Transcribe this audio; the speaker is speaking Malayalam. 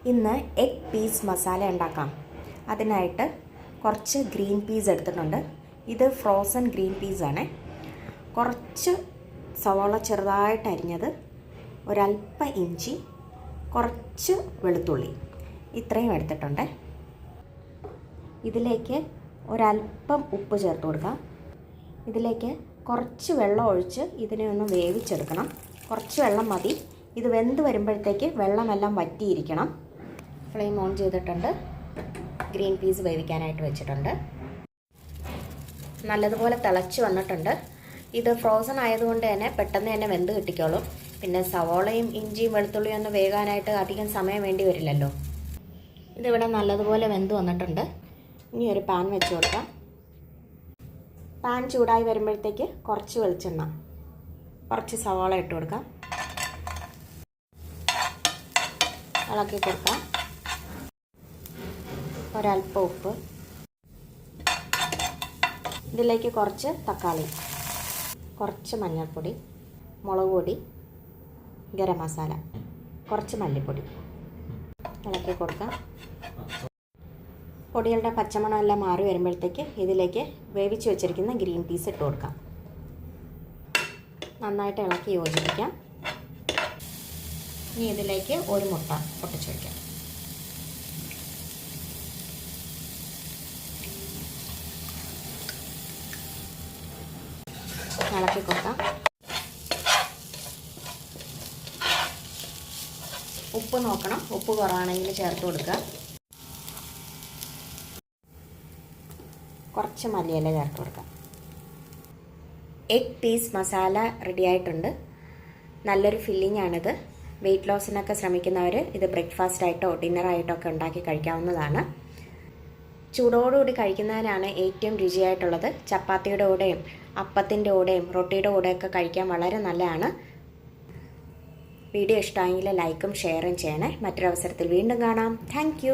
ഇന്ന് എഗ് പീസ് മസാല ഉണ്ടാക്കാം. അതിനായിട്ട് കുറച്ച് ഗ്രീൻ പീസ് എടുത്തിട്ടുണ്ട്. ഇത് ഫ്രോസൺ ഗ്രീൻ പീസാണ്. കുറച്ച് സവാള ചെറുതായിട്ട് അരിഞ്ഞത്, ഒരല്പം ഇഞ്ചി, കുറച്ച് വെളുത്തുള്ളി, ഇത്രയും എടുത്തിട്ടുണ്ട്. ഇതിലേക്ക് ഒരല്പം ഉപ്പ് ചേർത്ത് കൊടുക്കാം. ഇതിലേക്ക് കുറച്ച് വെള്ളം ഒഴിച്ച് ഇതിനെ ഒന്ന് വേവിച്ചെടുക്കണം. കുറച്ച് വെള്ളം മതി. ഇത് വെന്ത് വരുമ്പോഴത്തേക്ക് വെള്ളമെല്ലാം വറ്റിയിരിക്കണം. ഫ്ലെയിം ഓൺ ചെയ്തിട്ടുണ്ട്. ഗ്രീൻ പീസ് വേവിക്കാനായിട്ട് വെച്ചിട്ടുണ്ട്. നല്ലതുപോലെ തിളച്ച് വന്നിട്ടുണ്ട്. ഇത് ഫ്രോസൺ ആയതുകൊണ്ട് തന്നെ പെട്ടെന്ന് തന്നെ വെന്ത് കിട്ടിക്കോളും. പിന്നെ സവോളയും ഇഞ്ചിയും വെളുത്തുള്ളിയും ഒന്ന് വേകാനായിട്ട് അധികം സമയം വേണ്ടി വരില്ലല്ലോ. ഇതിവിടെ നല്ലതുപോലെ വെന്ത് വന്നിട്ടുണ്ട്. ഇനി ഒരു പാൻ വെച്ച് കൊടുക്കാം. പാൻ ചൂടായി വരുമ്പോഴത്തേക്ക് കുറച്ച് വെളിച്ചെണ്ണ, കുറച്ച് സവാള ഇട്ട് കൊടുക്കാം. ഇളക്കി കൊടുക്കാം. ഒരല്പം ഉപ്പ്, ഇതിലേക്ക് കുറച്ച് തക്കാളി, കുറച്ച് മഞ്ഞൾപ്പൊടി, മുളക് പൊടി, ഗരം മസാല, കുറച്ച് മല്ലിപ്പൊടി ഇളക്കി കൊടുക്കാം. പൊടികളുടെ പച്ചമണമെല്ലാം മാറി വരുമ്പോഴത്തേക്ക് ഇതിലേക്ക് വേവിച്ച് വെച്ചിരിക്കുന്ന ഗ്രീൻ പീസ് ഇട്ട് കൊടുക്കാം. നന്നായിട്ട് ഇളക്കി യോജിപ്പിക്കാം. ഇനി ഇതിലേക്ക് ഒരു മുട്ട പൊട്ടിച്ച് വയ്ക്കാം. ഇളക്കി കൊടുക്കാം. ഉപ്പ് നോക്കണം. ഉപ്പ് കുറവാണെങ്കിൽ ചേർത്ത് കൊടുക്കുക. കുറച്ച് മല്ലിയില ചേർത്ത് കൊടുക്കാം. എഗ് പീസ് മസാല റെഡി ആയിട്ടുണ്ട്. നല്ലൊരു ഫില്ലിംഗ് ആണിത്. വെയിറ്റ് ലോസിനൊക്കെ ശ്രമിക്കുന്നവർ ഇത് ബ്രേക്ക്ഫാസ്റ്റായിട്ടോ ഡിന്നറായിട്ടോ ഒക്കെ ഉണ്ടാക്കി കഴിക്കാവുന്നതാണ്. ചൂടോടുകൂടി കഴിക്കുന്നതിനാണ് ഏറ്റവും രുചിയായിട്ടുള്ളത്. ചപ്പാത്തിയുടെ കൂടെയും അപ്പത്തിൻ്റെ കൂടെയും റൊട്ടിയുടെ കൂടെയൊക്കെ കഴിക്കാൻ വളരെ നല്ലതാണ്. വീഡിയോ ഇഷ്ടമായെങ്കിൽ ലൈക്കും ഷെയറും ചെയ്യണേ. മറ്റൊരവസരത്തിൽ വീണ്ടും കാണാം. താങ്ക്